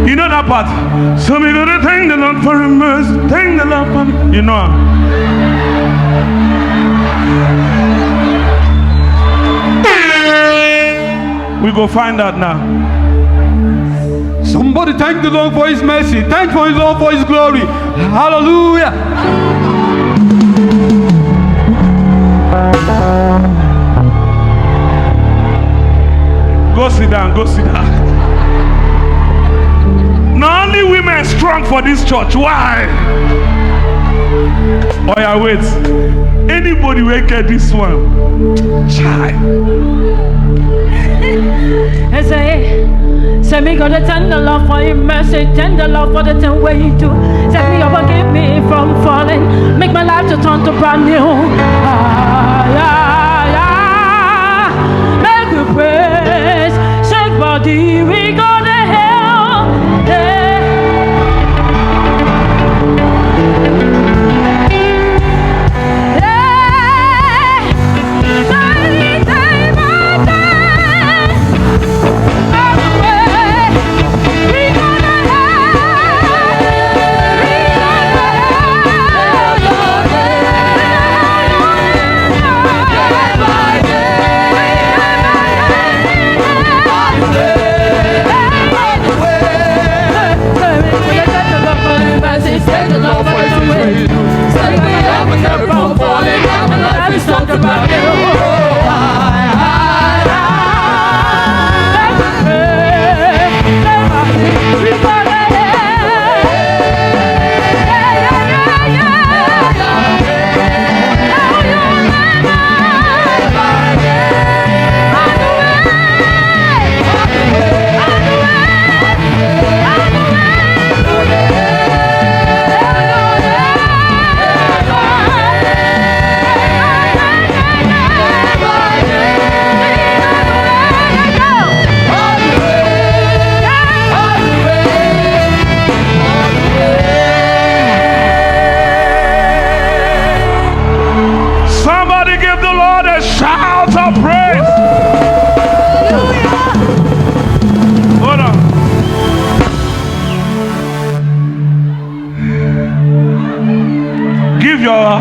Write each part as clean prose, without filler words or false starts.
You know that part? So we gotta thank the Lord for His mercy. Thank the Lord for you know. We go find out now. Somebody thank the Lord for His mercy. Thank for His Lord for His glory. Hallelujah. Go sit down, go sit down. Not only women strong for this church. Why? Oh yeah, wait. Anybody will get this one. Chai. Say me gonna thank the Lord for His mercy, thank the Lord for the thing where He do. Say me over, keep me from falling, make my life to turn to brand new. Make we praise, shake body, we go to hell.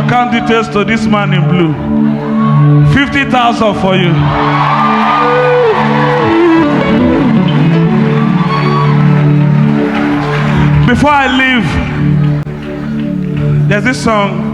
Account details to this man in blue. 50,000 for you. Before I leave, there's this song